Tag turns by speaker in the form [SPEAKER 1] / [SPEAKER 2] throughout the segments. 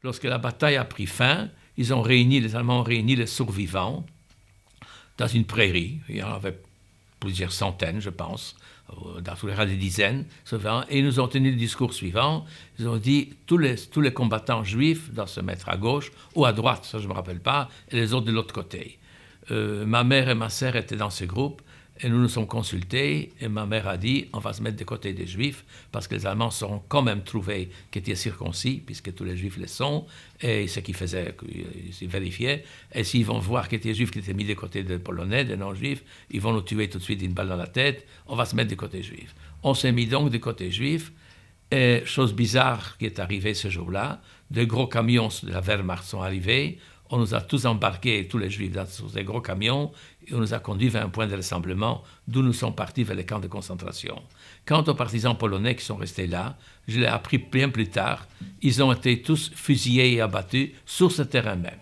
[SPEAKER 1] Lorsque la bataille a pris fin, les Allemands ont réuni les survivants dans une prairie. Il y en avait plusieurs centaines, je pense, dans tous les cas des dizaines, et ils nous ont tenu le discours suivant. Ils ont dit tous les combattants juifs doivent se mettre à gauche ou à droite, ça je ne me rappelle pas, et les autres de l'autre côté. Ma mère et ma sœur étaient dans ce groupe, et nous nous sommes consultés, et ma mère a dit on va se mettre du côté des Juifs, parce que les Allemands seront quand même trouvés qu'ils étaient circoncis, puisque tous les Juifs le sont, et ce qu'ils faisaient, ils vérifiaient, et s'ils vont voir qu'il y a des Juifs qui étaient mis du côté des Polonais, des non-Juifs, ils vont nous tuer tout de suite d'une balle dans la tête, on va se mettre du côté Juif. On s'est mis donc du côté Juif, et chose bizarre qui est arrivée ce jour-là, de gros camions de la Wehrmacht sont arrivés, on nous a tous embarqués, tous les Juifs, sur ces gros camions, et on nous a conduits vers un point de rassemblement, d'où nous sommes partis vers les camps de concentration. Quant aux partisans polonais qui sont restés là, je l'ai appris bien plus tard, ils ont été tous fusillés et abattus sur ce terrain même.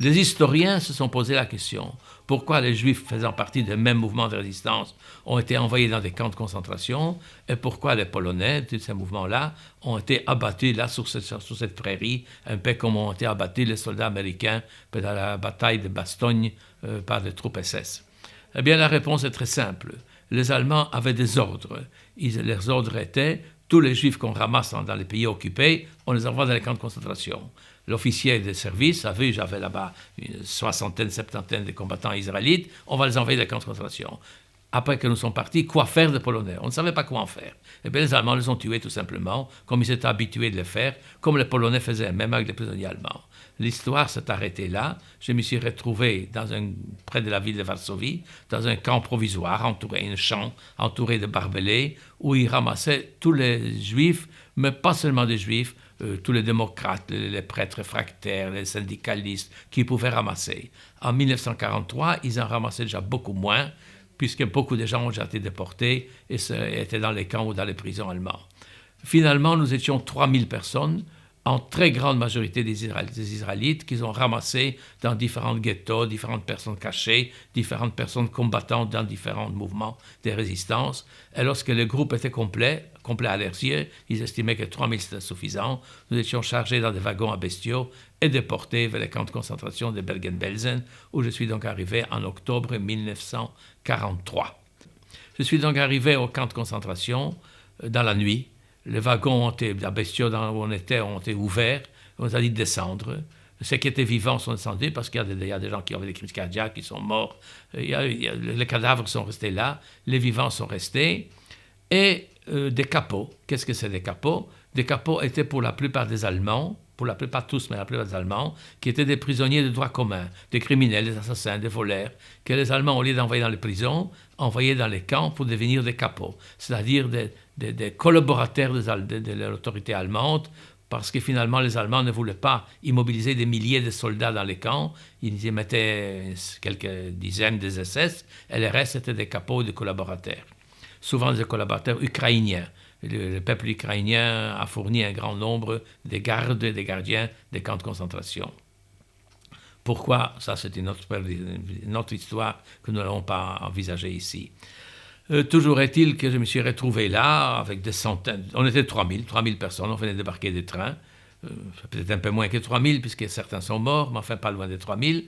[SPEAKER 1] Les historiens se sont posé la question, pourquoi les Juifs faisant partie des mêmes mouvements de résistance ont été envoyés dans des camps de concentration et pourquoi les Polonais de ces mouvements-là ont été abattus là sur cette prairie, un peu comme ont été abattus les soldats américains pendant la bataille de Bastogne par les troupes SS. Eh bien, la réponse est très simple. Les Allemands avaient des ordres. Leurs ordres étaient tous les Juifs qu'on ramasse dans les pays occupés, on les envoie dans les camps de concentration. L'officier de service a vu, j'avais là-bas une soixantaine, septantaine de combattants israélites, on va les envoyer dans les camps de concentration. Après que nous sommes partis, quoi faire des Polonais? On ne savait pas quoi en faire. Eh bien, les Allemands les ont tués tout simplement, comme ils étaient habitués de le faire, comme les Polonais faisaient, même avec les prisonniers allemands. L'histoire s'est arrêtée là. Je me suis retrouvé près de la ville de Varsovie, dans un camp provisoire, un champ entouré de barbelés, où ils ramassaient tous les Juifs, mais pas seulement des Juifs, tous les démocrates, les prêtres réfractaires, les syndicalistes, qui pouvaient ramasser. En 1943, ils en ramassaient déjà beaucoup moins, puisque beaucoup de gens ont déjà été déportés et étaient dans les camps ou dans les prisons allemandes. Finalement, nous étions 3000 personnes, en très grande majorité des Israélites, qu'ils ont ramassés dans différents ghettos, différentes personnes cachées, différentes personnes combattantes dans différents mouvements de résistance. Et lorsque le groupe était complet à leurs yeux, ils estimaient que 3000 c'était suffisant. Nous étions chargés dans des wagons à bestiaux et déportés vers les camps de concentration de Bergen-Belsen, où je suis donc arrivé en octobre 1943. Je suis donc arrivé au camp de concentration dans la nuit. Les wagons à bestiaux où on était ont été ouverts. On nous a dit de descendre. Ceux qui étaient vivants sont descendus parce qu'il y a des gens qui avaient des crises cardiaques, qui sont morts. Les cadavres sont restés là. Les vivants sont restés. Et des capots. Qu'est-ce que c'est des capots? Des capots étaient pour la plupart des Allemands, pour la plupart tous, mais la plupart des Allemands, qui étaient des prisonniers de droit commun, des criminels, des assassins, des voleurs, que les Allemands, au lieu d'envoyer dans les prisons, envoyaient dans les camps pour devenir des capots, c'est-à-dire des collaborateurs de l'autorité allemande, parce que finalement les Allemands ne voulaient pas immobiliser des milliers de soldats dans les camps, ils y mettaient quelques dizaines des SS, et le reste étaient des capots, des collaborateurs. Souvent des collaborateurs ukrainiens. Le peuple ukrainien a fourni un grand nombre de gardes et de gardiens des camps de concentration. Pourquoi? Ça, c'est une autre histoire que nous n'allons pas envisager ici. Toujours est-il que je me suis retrouvé là avec des centaines, on était 3000 personnes, on venait débarquer des trains, peut-être un peu moins que 3000 puisque certains sont morts, mais enfin pas loin des 3000.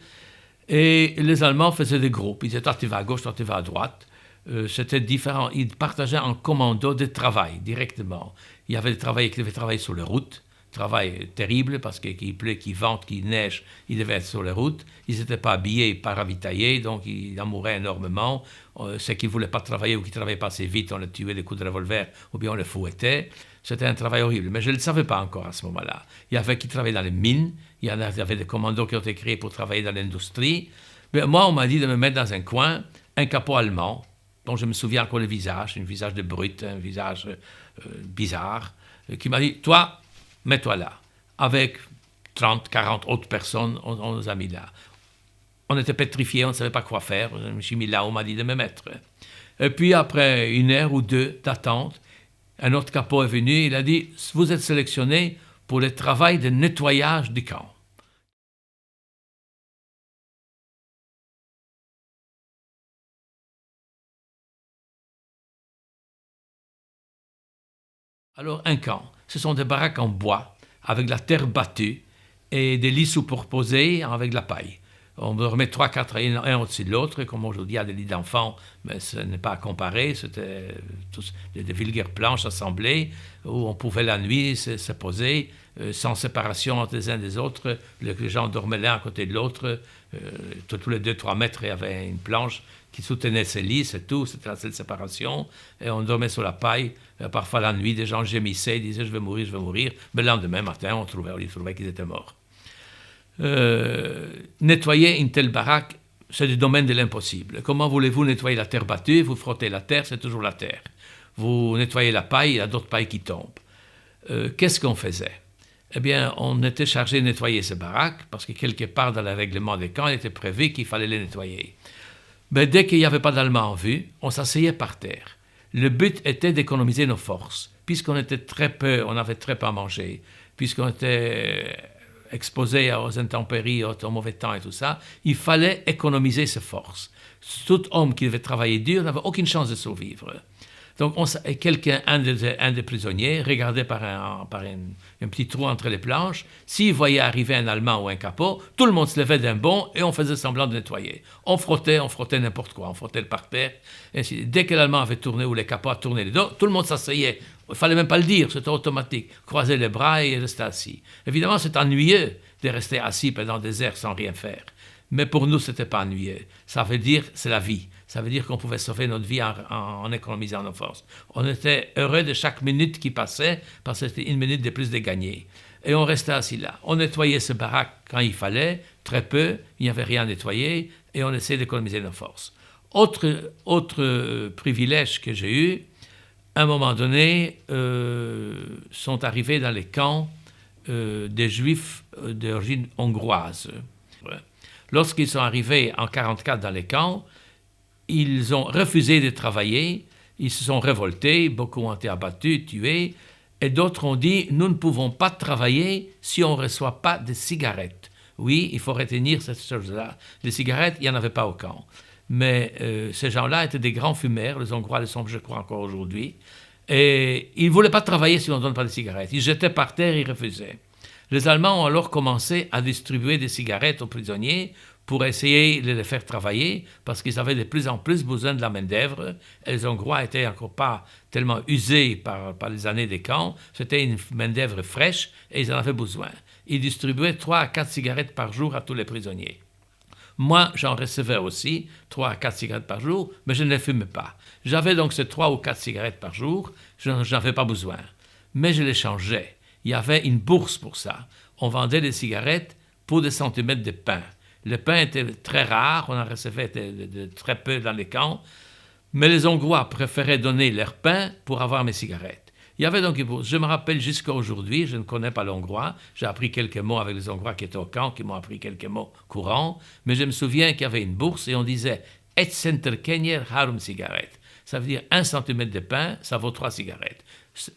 [SPEAKER 1] Et les Allemands faisaient des groupes, ils disaient toi tu vas à gauche, toi tu vas à droite. C'était différent. Ils partageaient en commando de travail directement. Il y avait des travailleurs qui devaient travailler sur les routes, travail terrible parce qu'il pleut, qu'il vente, qu'il neige, ils devaient être sur les routes. Ils n'étaient pas habillés, pas ravitaillés, donc ils en mouraient énormément. Ceux qui ne voulaient pas travailler ou qui ne travaillaient pas assez vite, on les tuait des coups de revolver ou bien on les fouettait. C'était un travail horrible, mais je ne le savais pas encore à ce moment-là. Il y avait qui travaillaient dans les mines, il y avait des commandos qui ont été créés pour travailler dans l'industrie. Mais moi, on m'a dit de me mettre dans un coin, un capot allemand, dont je me souviens encore le visage, un visage de brute, un visage bizarre, qui m'a dit, toi, mets-toi là. Avec 30, 40 autres personnes, on nous a mis là. On était pétrifiés, on ne savait pas quoi faire. Je me suis mis là, on m'a dit de me mettre. Et puis, après une heure ou deux d'attente, un autre capot est venu, il a dit, vous êtes sélectionné pour le travail de nettoyage du camp. Alors, un camp, ce sont des baraques en bois, avec de la terre battue, et des lits superposés avec de la paille. On dormait 3-4 un au-dessus de l'autre, comme aujourd'hui il y a des lits d'enfants, mais ce n'est pas à comparer, c'était tous des vulgaires planches assemblées où on pouvait la nuit se poser sans séparation entre les uns des autres. Les gens dormaient l'un à côté de l'autre, tous les 2-3 mètres il y avait une planche qui soutenait ces lits, c'est tout, c'était la seule séparation, et on dormait sur la paille. Parfois la nuit, des gens gémissaient, disaient je vais mourir, mais le lendemain matin, on trouvait qu'ils étaient morts. Nettoyer une telle baraque, c'est du domaine de l'impossible. Comment voulez-vous nettoyer la terre battue? Vous frottez la terre, c'est toujours la terre. Vous nettoyez la paille, il y a d'autres pailles qui tombent. Qu'est-ce qu'on faisait? Eh bien, on était chargé de nettoyer ces baraques, parce que quelque part dans le règlement des camps, il était prévu qu'il fallait les nettoyer. Mais dès qu'il n'y avait pas d'Allemands en vue, on s'asseyait par terre. Le but était d'économiser nos forces, puisqu'on était très peu, on avait très peu à manger, puisqu'on était exposé aux intempéries, au mauvais temps et tout ça, il fallait économiser ses forces. Tout homme qui devait travailler dur n'avait aucune chance de survivre. Donc, un des prisonniers regardait par un petit trou entre les planches. S'il voyait arriver un Allemand ou un capot, tout le monde se levait d'un bond et on faisait semblant de nettoyer. On frottait n'importe quoi, on frottait le parterre. Dès que l'Allemand avait tourné ou les capots avaient tourné les dos, tout le monde s'asseyait. Il ne fallait même pas le dire, c'était automatique. Croiser les bras et rester assis. Évidemment, c'est ennuyeux de rester assis pendant des heures sans rien faire. Mais pour nous, ce n'était pas ennuyeux. Ça veut dire, c'est la vie. Ça veut dire qu'on pouvait sauver notre vie en économisant nos forces. On était heureux de chaque minute qui passait, parce que c'était une minute de plus de gagner. Et on restait assis là. On nettoyait ce baraque quand il fallait, très peu, il n'y avait rien à nettoyer, et on essayait d'économiser nos forces. Autre privilège que j'ai eu, à un moment donné, sont arrivés dans les camps des Juifs d'origine hongroise. Lorsqu'ils sont arrivés en 1944 dans les camps, ils ont refusé de travailler, ils se sont révoltés, beaucoup ont été abattus, tués, et d'autres ont dit « Nous ne pouvons pas travailler si on ne reçoit pas de cigarettes. » Oui, il faut retenir cette chose-là. Les cigarettes, il n'y en avait pas au camp. Mais ces gens-là étaient des grands fumeurs, les Hongrois le sont, je crois, encore aujourd'hui, et ils ne voulaient pas travailler si on ne donne pas de cigarettes. Ils jetaient par terre, ils refusaient. Les Allemands ont alors commencé à distribuer des cigarettes aux prisonniers pour essayer de les faire travailler, parce qu'ils avaient de plus en plus besoin de la main-d'œuvre. Les Hongrois n'étaient encore pas tellement usés par les années des camps. C'était une main-d'œuvre fraîche et ils en avaient besoin. Ils distribuaient 3 à 4 cigarettes par jour à tous les prisonniers. Moi, j'en recevais aussi 3 à 4 cigarettes par jour, mais je ne les fumais pas. J'avais donc ces 3 ou 4 cigarettes par jour, je n'en avais pas besoin. Mais je les changeais. Il y avait une bourse pour ça. On vendait des cigarettes pour des centimètres de pain. Le pain était très rare, on en recevait de très peu dans les camps, mais les Hongrois préféraient donner leur pain pour avoir mes cigarettes. Il y avait donc une bourse. Je me rappelle jusqu'à aujourd'hui, je ne connais pas l'hongrois, j'ai appris quelques mots avec les Hongrois qui étaient au camp, qui m'ont appris quelques mots courants, mais je me souviens qu'il y avait une bourse et on disait « Et centerkenyer harum cigarette ». Ça veut dire 1 centimètre de pain, ça vaut 3 cigarettes.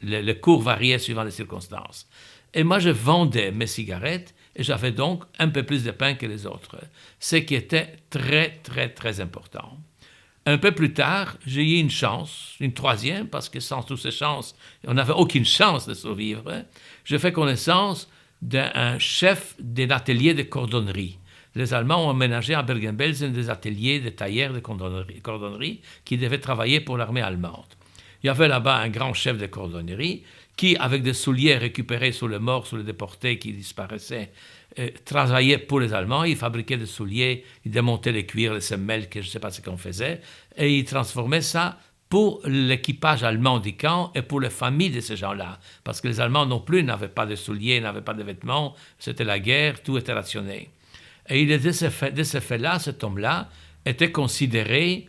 [SPEAKER 1] Le cours variait suivant les circonstances. Et moi, je vendais mes cigarettes et j'avais donc un peu plus de pain que les autres, ce qui était très, très, très important. Un peu plus tard, j'ai eu une chance, une troisième, parce que sans toutes ces chances, on n'avait aucune chance de survivre. J'ai fait connaissance d'un chef d'un atelier de cordonnerie. Les Allemands ont aménagé à Bergen-Belsen des ateliers de tailleurs de cordonnerie qui devaient travailler pour l'armée allemande. Il y avait là-bas un grand chef de cordonnerie qui, avec des souliers récupérés sous les morts, sous les déportés qui disparaissaient, travaillait pour les Allemands. Il fabriquait des souliers, il démontait les cuirs, les semelles, que je ne sais pas ce qu'on faisait, et il transformait ça pour l'équipage allemand du camp et pour les familles de ces gens-là. Parce que les Allemands non plus n'avaient pas de souliers, n'avaient pas de vêtements, c'était la guerre, tout était rationné. Et de ce fait-là, cet homme-là était considéré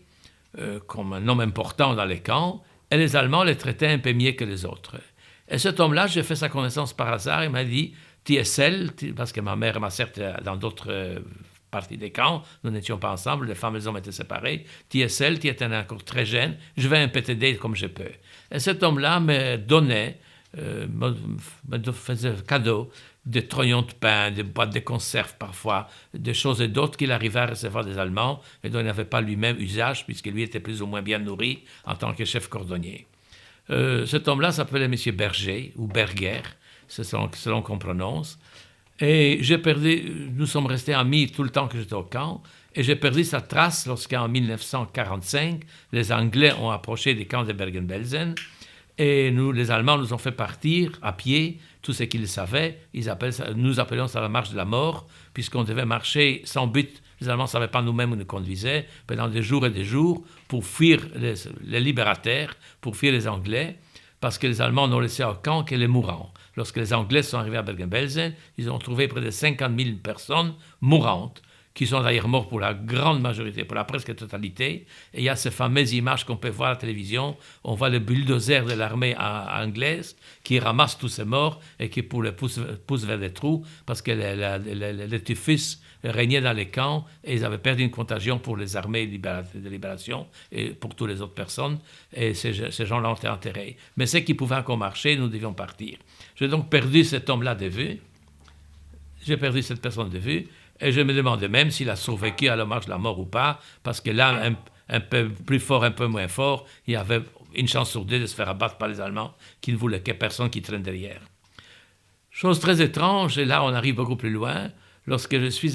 [SPEAKER 1] comme un homme important dans les camps, et les Allemands le traitaient un peu mieux que les autres. Et cet homme-là, j'ai fait sa connaissance par hasard, il m'a dit « TSL », parce que ma mère et ma sœur étaient dans d'autres parties des camps, nous n'étions pas ensemble, les femmes et les hommes étaient séparés. « TSL, tu es encore très jeune, je vais un peu t'aider comme je peux ». Et cet homme-là me donnait, me faisait cadeau des trognons de pain, des boîtes de conserve parfois, des choses et d'autres qu'il arrivait à recevoir des Allemands et dont il n'avait pas lui-même usage puisque lui était plus ou moins bien nourri en tant que chef cordonnier. Cet homme-là s'appelait M. Berger ou Berger, selon qu'on prononce. Et j'ai perdu, nous sommes restés amis tout le temps que j'étais au camp, et j'ai perdu sa trace lorsqu'en 1945, les Anglais ont approché des camps de Bergen-Belsen, et nous, les Allemands, nous ont fait partir à pied, tout ce qu'ils savaient, nous appelions ça la marche de la mort, puisqu'on devait marcher sans but. Les Allemands ne savaient pas nous-mêmes où nous conduisaient, pendant des jours et des jours, pour fuir les libérateurs, pour fuir les Anglais, parce que les Allemands n'ont laissé au camp que les mourants. Lorsque les Anglais sont arrivés à Bergen-Belsen, ils ont trouvé près de 50 000 personnes mourantes, qui sont d'ailleurs mortes pour la grande majorité, pour la presque totalité. Et il y a ces fameuses images qu'on peut voir à la télévision. On voit le bulldozer de l'armée anglaise qui ramasse tous ces morts et qui les pousse vers des trous parce que le typhus régnait dans les camps et ils avaient perdu une contagion pour les armées de libération et pour toutes les autres personnes. Et ces gens-là ont été enterrés. Mais ceux qui pouvaient encore marcher, nous devions partir. J'ai donc perdu cet homme-là de vue. J'ai perdu cette personne de vue. Et je me demandais même s'il a survécu à la marche de la mort ou pas, parce que là, un peu plus fort, un peu moins fort, il y avait une chance sur deux de se faire abattre par les Allemands qui ne voulaient que personne qui traîne derrière. Chose très étrange, et là on arrive beaucoup plus loin, lorsque je suis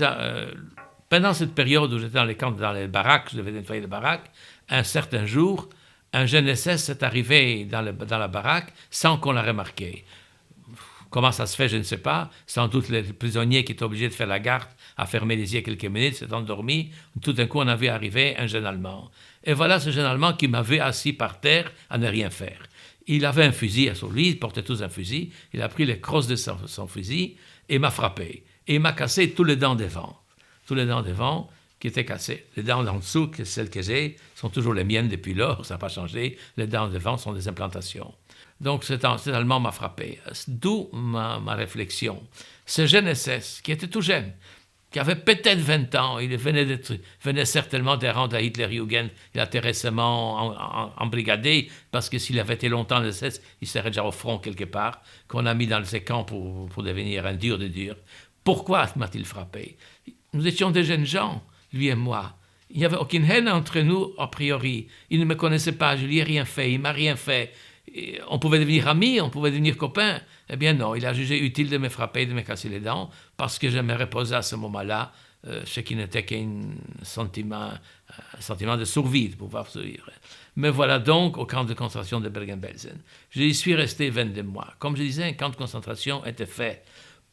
[SPEAKER 1] pendant cette période où j'étais dans les camps, dans les baraques, je devais nettoyer les baraques, un certain jour, un jeune SS est arrivé dans la baraque sans qu'on l'ait remarqué. Comment ça se fait, je ne sais pas. Sans doute les prisonniers qui étaient obligés de faire la garde à fermer les yeux quelques minutes, s'est endormi. Tout d'un coup, on a vu arriver un jeune Allemand. Et voilà ce jeune Allemand qui m'avait assis par terre à ne rien faire. Il avait un fusil sur lui, ils portaient tous un fusil. Il a pris les crosses de son fusil et m'a frappé. Et il m'a cassé tous les dents devant. Tous les dents devant qui étaient cassées. Les dents en dessous, celles que j'ai, sont toujours les miennes depuis lors, ça n'a pas changé. Les dents devant sont des implantations. Donc cet Allemand m'a frappé. D'où ma réflexion. Ce jeune SS, qui était tout jeune, qui avait peut-être 20 ans, il venait certainement des rangs de Hitlerjugend, il a été récemment embrigadé, parce que s'il avait été longtemps le SS, il serait déjà au front quelque part, qu'on a mis dans ces camps pour devenir un dur de dur. Pourquoi m'a-t-il frappé? Nous étions des jeunes gens, lui et moi. Il n'y avait aucune haine entre nous, a priori. Il ne me connaissait pas, je lui ai rien fait, il m'a rien fait. On pouvait devenir amis, on pouvait devenir copains. Eh bien non, il a jugé utile de me frapper, de me casser les dents, parce que je me reposais à ce moment-là, ce qui n'était qu'un sentiment de survie, de pouvoir survivre. Me voilà donc au camp de concentration de Bergen-Belsen. J'y suis resté 22 mois. Comme je disais, un camp de concentration était fait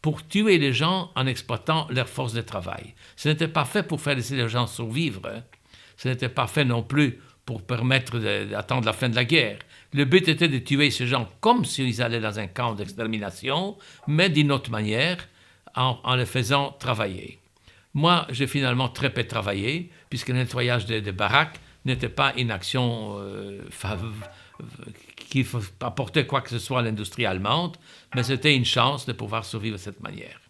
[SPEAKER 1] pour tuer les gens en exploitant leur force de travail. Ce n'était pas fait pour faire laisser les gens survivre. Ce n'était pas fait non plus pour permettre d'attendre la fin de la guerre. Le but était de tuer ces gens comme s'ils allaient dans un camp d'extermination, mais d'une autre manière, en les faisant travailler. Moi, j'ai finalement très peu travaillé, puisque le nettoyage des baraques n'était pas une action qui apportait quoi que ce soit à l'industrie allemande, mais c'était une chance de pouvoir survivre de cette manière.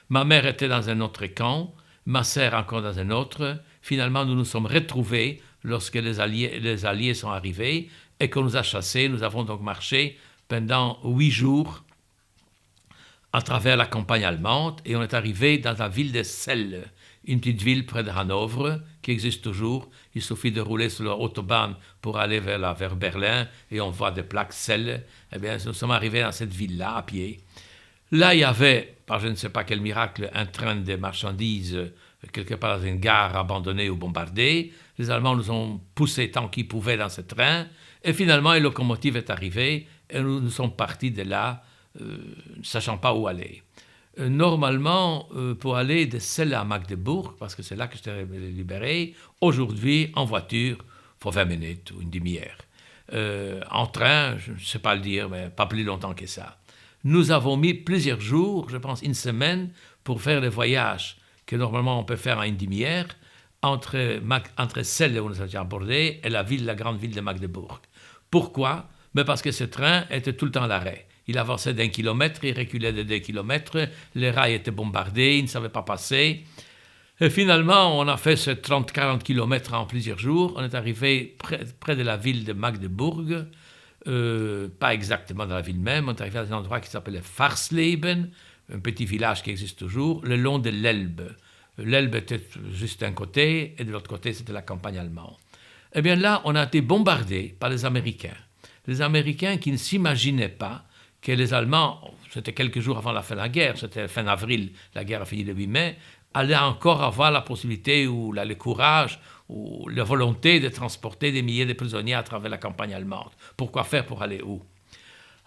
[SPEAKER 1] Ma mère était dans un autre camp, ma sœur encore dans un autre. Finalement, nous nous sommes retrouvés lorsque les Alliés sont arrivés et qu'on nous a chassés. Nous avons donc marché pendant 8 jours à travers la campagne allemande et on est arrivé dans la ville de Celle, une petite ville près de Hanovre qui existe toujours. Il suffit de rouler sur l'autobahn pour aller vers Berlin et on voit des plaques Celle. Eh bien, nous sommes arrivés dans cette ville-là à pied. Là, il y avait, par je ne sais pas quel miracle, un train de marchandises quelque part dans une gare abandonnée ou bombardée. Les Allemands nous ont poussés tant qu'ils pouvaient dans ce train. Et finalement, une locomotive est arrivée et nous sommes partis de là, ne sachant pas où aller. Normalement, pour aller de Celle à Magdebourg, parce que c'est là que je t'ai libéré, aujourd'hui, en voiture, il faut 20 minutes ou une demi-heure. En train, je ne sais pas le dire, mais pas plus longtemps que ça. Nous avons mis plusieurs jours, je pense une semaine, pour faire le voyage que normalement on peut faire en une demi-heure entre Celle où nous étions abordés et la grande ville de Magdebourg. Pourquoi? Mais parce que ce train était tout le temps à l'arrêt. Il avançait d'1 kilomètre, il reculait de 2 kilomètres, les rails étaient bombardés, il ne savait pas passer. Et finalement, on a fait ce 30-40 kilomètres en plusieurs jours. On est arrivé près de la ville de Magdebourg, pas exactement dans la ville même, on est arrivé à un endroit qui s'appelait Farsleben, un petit village qui existe toujours, le long de l'Elbe. L'Elbe était juste d'un côté, et de l'autre côté, c'était la campagne allemande. Eh bien là, on a été bombardés par les Américains. Les Américains qui ne s'imaginaient pas que les Allemands, c'était quelques jours avant la fin de la guerre, c'était fin avril, la guerre a fini le 8 mai, allaient encore avoir la possibilité ou le courage ou la volonté de transporter des milliers de prisonniers à travers la campagne allemande. Pourquoi faire pour aller où?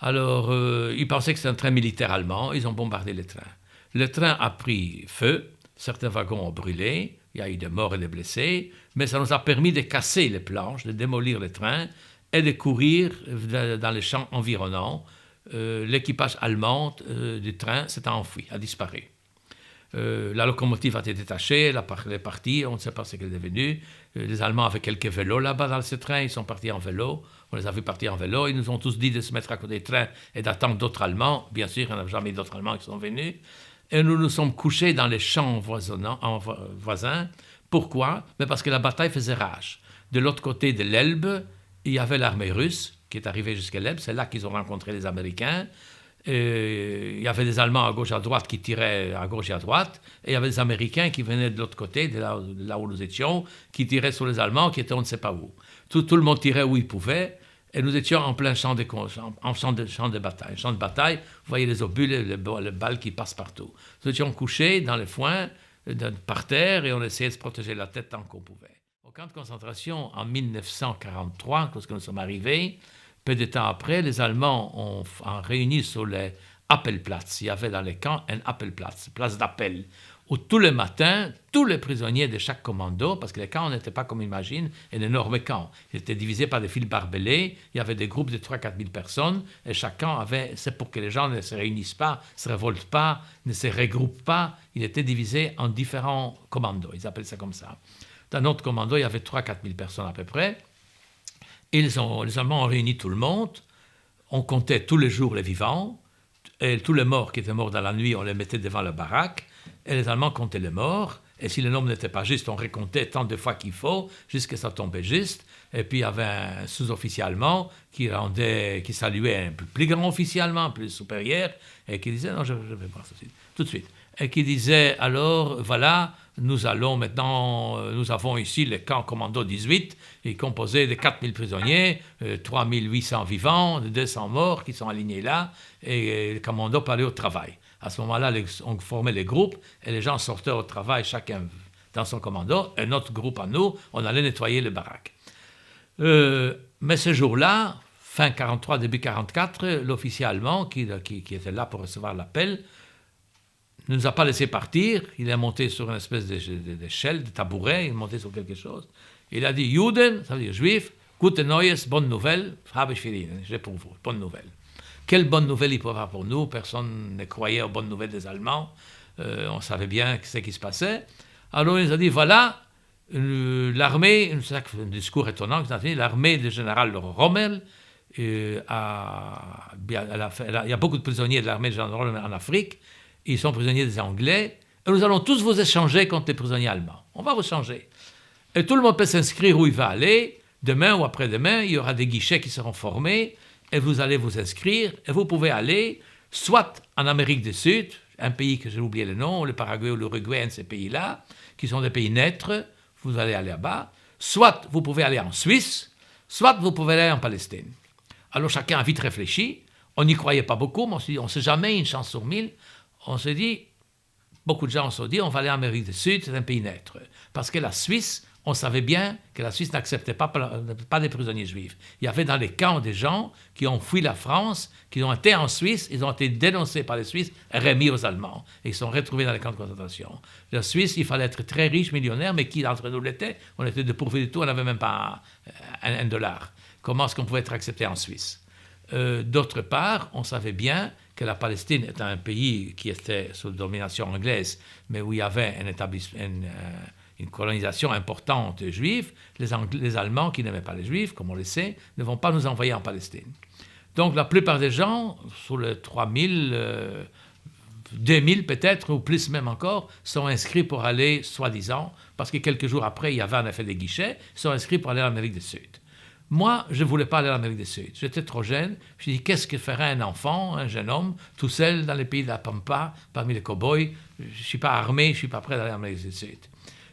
[SPEAKER 1] Alors, ils pensaient que c'était un train militaire allemand, ils ont bombardé le train. Le train a pris feu, certains wagons ont brûlé, il y a eu des morts et des blessés, mais ça nous a permis de casser les planches, de démolir le train et de courir dans les champs environnants. L'équipage allemand du train s'est enfui, a disparu. La locomotive a été détachée, elle est partie, on ne sait pas ce qu'elle est devenue. Les Allemands avaient quelques vélos là-bas dans ce train, ils sont partis en vélo. On les a vus partir en vélo, ils nous ont tous dit de se mettre à côté du train et d'attendre d'autres Allemands. Bien sûr, il n'y en a jamais d'autres Allemands qui sont venus. Et nous nous sommes couchés dans les champs voisins. Pourquoi? Mais parce que la bataille faisait rage. De l'autre côté de l'Elbe, il y avait l'armée russe qui est arrivée jusqu'à l'Elbe. C'est là qu'ils ont rencontré les Américains. Il y avait des Allemands à gauche et à droite qui tiraient à gauche et à droite, et il y avait des Américains qui venaient de l'autre côté, de là où nous étions, qui tiraient sur les Allemands qui étaient on ne sait pas où. Tout le monde tirait où il pouvait, et nous étions en plein champ de bataille. Vous voyez les obus, les balles qui passent partout. Nous étions couchés dans les foins, par terre, et on essayait de se protéger la tête tant qu'on pouvait. Au camp de concentration, en 1943, lorsque nous sommes arrivés, peu de temps après, les Allemands ont réuni sur les Appelplatz. Il y avait dans les camps un Appelplatz, place d'appel, où tous les matins, tous les prisonniers de chaque commando, parce que les camps n'étaient pas comme on imagine, un énorme camp. Ils étaient divisés par des fils barbelés, il y avait des groupes de 3-4 000 personnes, et chaque camp avait, c'est pour que les gens ne se réunissent pas, ne se révoltent pas, ne se regroupent pas, il était divisé en différents commandos, ils appellent ça comme ça. Dans notre commando, il y avait 3-4 000 personnes à peu près. Et les Allemands ont réuni tout le monde, on comptait tous les jours les vivants, et tous les morts qui étaient morts dans la nuit, on les mettait devant la baraque, et les Allemands comptaient les morts, et si le nombre n'était pas juste, on recomptait tant de fois qu'il faut, jusqu'à ce que ça tombait juste, et puis il y avait un sous-officier allemand qui saluait un plus grand officier allemand, plus supérieur, et qui disait, non, je vais voir ça tout de suite, et qui disait, alors, voilà, nous avons ici le camp commando 18, il est composé de 4000 prisonniers, 3800 vivants, 200 morts qui sont alignés là, et le commando peut aller au travail. À ce moment-là, on formait les groupes, et les gens sortaient au travail, chacun dans son commando, et notre groupe à nous, on allait nettoyer les baraques. Mais ce jour-là, fin 43, début 44, l'officier allemand qui était là pour recevoir l'appel, ne nous a pas laissé partir, il est monté sur une espèce d'échelle, de tabouret, il est monté sur quelque chose. Il a dit, Juden, ça veut dire juif, gute Neues, bonne nouvelle, habe ich für Ihnen, j'ai pour vous, bonne nouvelle. Quelle bonne nouvelle il peut avoir pour nous, personne ne croyait aux bonnes nouvelles des Allemands, on savait bien ce qui se passait. Alors il nous a dit, voilà, l'armée, c'est un discours étonnant, l'armée du général Rommel, il y a beaucoup de prisonniers de l'armée du général Rommel en Afrique, ils sont prisonniers des Anglais, et nous allons tous vous échanger contre les prisonniers allemands. On va vous changer. Et tout le monde peut s'inscrire où il va aller. Demain ou après-demain, il y aura des guichets qui seront formés, et vous allez vous inscrire, et vous pouvez aller soit en Amérique du Sud, un pays que j'ai oublié le nom, le Paraguay ou l'Uruguay, un de ces pays-là, qui sont des pays neutres, vous allez aller là-bas, soit vous pouvez aller en Suisse, soit vous pouvez aller en Palestine. Alors chacun a vite réfléchi, on n'y croyait pas beaucoup, mais on ne sait jamais, une chance sur 1000, on s'est dit, beaucoup de gens se sont dit, on va aller en Amérique du Sud, c'est un pays neutre. Parce que la Suisse, on savait bien que la Suisse n'acceptait pas des prisonniers juifs. Il y avait dans les camps des gens qui ont fui la France, qui ont été en Suisse, ils ont été dénoncés par les Suisses et remis aux Allemands. Et ils sont retrouvés dans les camps de concentration. La Suisse, il fallait être très riche, millionnaire, mais qui d'entre nous l'était? On était dépourvus de tout, on n'avait même pas un dollar. Comment est-ce qu'on pouvait être accepté en Suisse? D'autre part, on savait bien que la Palestine était un pays qui était sous domination anglaise, mais où il y avait une colonisation importante juive. Les Allemands, qui n'aimaient pas les Juifs, comme on le sait, ne vont pas nous envoyer en Palestine. Donc la plupart des gens, sur les 3000, 2000 peut-être, ou plus même encore, sont inscrits pour aller, soi-disant, parce que quelques jours après, il y avait en effet des guichets, sont inscrits pour aller en Amérique du Sud. Moi, je ne voulais pas aller en Amérique du Sud. J'étais trop jeune. Je me suis dit, qu'est-ce que ferait un enfant, un jeune homme, tout seul dans les pays de la Pampa, parmi les cow-boys? Je ne suis pas armé, je ne suis pas prêt d'aller en Amérique du Sud.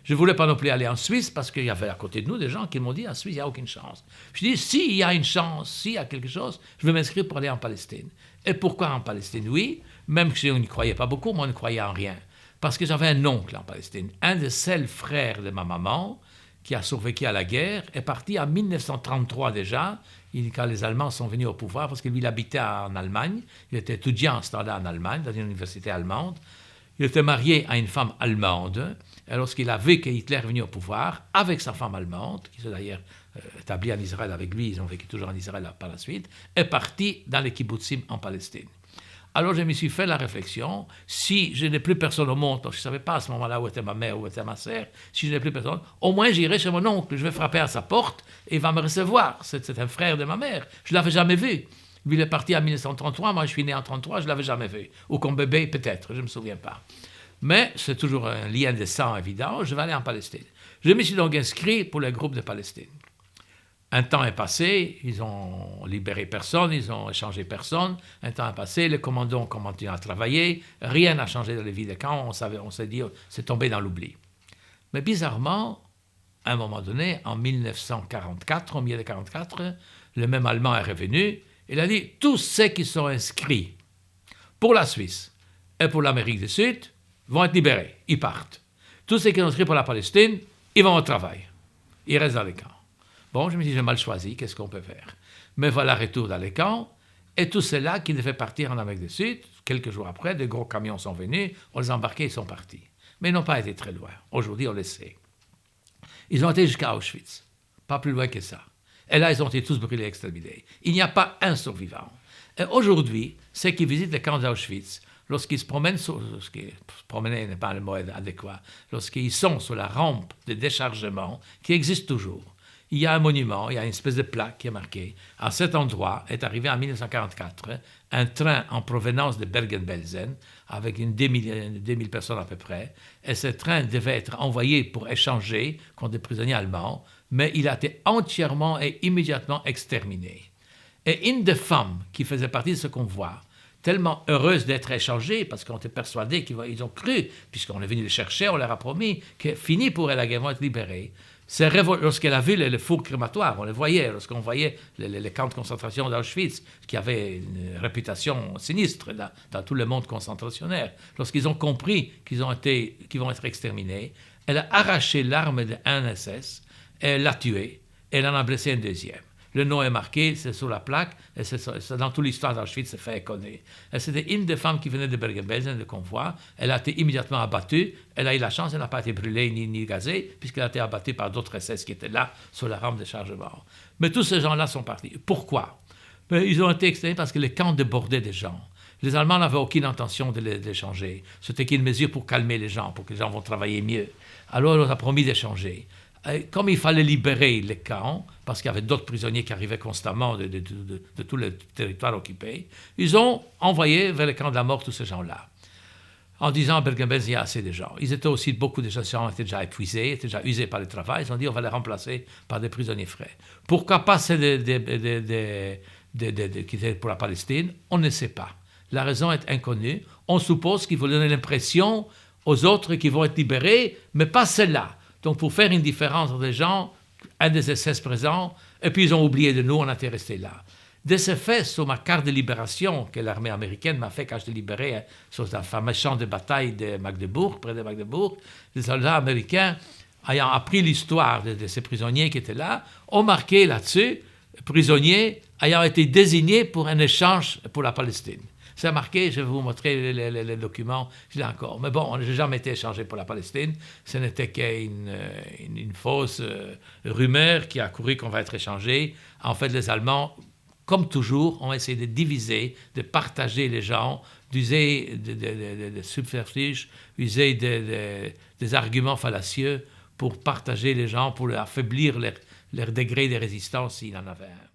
[SPEAKER 1] Je ne voulais pas non plus aller en Suisse parce qu'il y avait à côté de nous des gens qui m'ont dit en Suisse, il n'y a aucune chance. Je dis, s'il y a une chance, s'il y a quelque chose, je vais m'inscrire pour aller en Palestine. Et pourquoi en Palestine? Oui, même si on n'y croyait pas beaucoup, moi, on ne croyait en rien. Parce que j'avais un oncle en Palestine. Un des seuls frères de ma maman, qui a survécu à la guerre, est parti en 1933 déjà, quand les Allemands sont venus au pouvoir, parce que lui, il habitait en Allemagne. Il était étudiant à ce temps-là en Allemagne, dans une université allemande. Il était marié à une femme allemande. Et lorsqu'il a vu que Hitler est venu au pouvoir, avec sa femme allemande, qui s'est d'ailleurs établie en Israël avec lui, ils ont vécu toujours en Israël par la suite, est parti dans les kibbutzim en Palestine. Alors je me suis fait la réflexion, si je n'ai plus personne au monde, je ne savais pas à ce moment-là où était ma mère, où était ma sœur, si je n'ai plus personne, au moins j'irai chez mon oncle, je vais frapper à sa porte et il va me recevoir. C'est un frère de ma mère, je ne l'avais jamais vu. Lui, il est parti en 1933, moi je suis né en 1933, je ne l'avais jamais vu. Ou comme bébé, peut-être, je ne me souviens pas. Mais c'est toujours un lien de sang évident, je vais aller en Palestine. Je me suis donc inscrit pour le groupe de Palestine. Un temps est passé, ils ont libéré personne, ils ont échangé personne. Un temps est passé, les commandants ont continué à travailler. Rien n'a changé dans les villes de camp. On s'est dit, c'est tombé dans l'oubli. Mais bizarrement, à un moment donné, en 1944, au milieu de 1944, le même Allemand est revenu. Il a dit, tous ceux qui sont inscrits pour la Suisse et pour l'Amérique du Sud vont être libérés. Ils partent. Tous ceux qui sont inscrits pour la Palestine, ils vont au travail. Ils restent dans les camps. Bon, je me dis, j'ai mal choisi, qu'est-ce qu'on peut faire? Mais voilà, retour dans les camps, et tout cela qui devait partir en Amérique du Sud, quelques jours après, de gros camions sont venus, on les a embarqués, ils sont partis. Mais ils n'ont pas été très loin. Aujourd'hui, on le sait. Ils ont été jusqu'à Auschwitz, pas plus loin que ça. Et là, ils ont été tous brûlés, exterminés. Il n'y a pas un survivant. Et aujourd'hui, ceux qui visitent les camps d'Auschwitz, lorsqu'ils se promènent, promener n'est pas le mot adéquat, lorsqu'ils sont sur la rampe de déchargement, qui existe toujours, il y a un monument, il y a une espèce de plaque qui est marquée. À cet endroit est arrivé en 1944 un train en provenance de Bergen-Belsen avec une 2000 personnes à peu près. Et ce train devait être envoyé pour échanger contre des prisonniers allemands, mais il a été entièrement et immédiatement exterminé. Et une des femmes qui faisait partie de ce convoi, tellement heureuse d'être échangée, parce qu'on était persuadés qu'ils ont cru, puisqu'on est venu les chercher, on leur a promis que fini pour elle, la vont être libérés. Lorsqu'elle a vu le four crématoire, on le voyait, lorsqu'on voyait les camps de concentration d'Auschwitz, qui avaient une réputation sinistre dans tout le monde concentrationnaire, lorsqu'ils ont compris qu'ils vont être exterminés, elle a arraché l'arme d'un SS, elle l'a tué, et elle en a blessé un deuxième. Le nom est marqué, c'est sur la plaque, et c'est dans toute l'histoire d'Auschwitz, c'est fait et connu. C'était une des femmes qui venait de Bergen-Belsen, de convoi. Elle a été immédiatement abattue. Elle a eu la chance, elle n'a pas été brûlée ni gazée, puisqu'elle a été abattue par d'autres SS qui étaient là, sur la rampe de chargement. Mais tous ces gens-là sont partis. Pourquoi? Ils ont été exterminés parce que les camps débordaient des gens. Les Allemands n'avaient aucune intention de les changer. C'était qu'une mesure pour calmer les gens, pour que les gens vont travailler mieux. Alors, on leur a promis d'échanger. Comme il fallait libérer les camps, parce qu'il y avait d'autres prisonniers qui arrivaient constamment de tout le territoire occupé, ils ont envoyé vers les camps de la mort tous ces gens-là, en disant à Bergen-Belsen, il y a assez de gens. Ils étaient aussi, beaucoup de gens étaient déjà épuisés, étaient déjà usés par le travail. Ils ont dit, on va les remplacer par des prisonniers frais. Pourquoi pas ceux qui étaient pour la Palestine? On ne sait pas. La raison est inconnue. On suppose qu'il faut donner l'impression aux autres qui vont être libérés, mais pas ceux-là. Donc, pour faire une différence entre les gens, un des SS présents, et puis ils ont oublié de nous, on était restés là. De ce fait, sur ma carte de libération que l'armée américaine m'a fait quand je l'ai libéré sur le fameux champ de bataille de Magdebourg, près de Magdebourg, les soldats américains, ayant appris l'histoire de ces prisonniers qui étaient là, ont marqué là-dessus, prisonniers ayant été désignés pour un échange pour la Palestine. C'est marqué, je vais vous montrer les documents, je l'ai encore. Mais bon, je n'ai jamais été échangé pour la Palestine. Ce n'était qu'une fausse rumeur qui a couru qu'on va être échangé. En fait, les Allemands, comme toujours, ont essayé de diviser, de partager les gens, d'user de subterfuges, user des arguments fallacieux pour partager les gens, pour affaiblir leur degré de résistance s'il en avait un.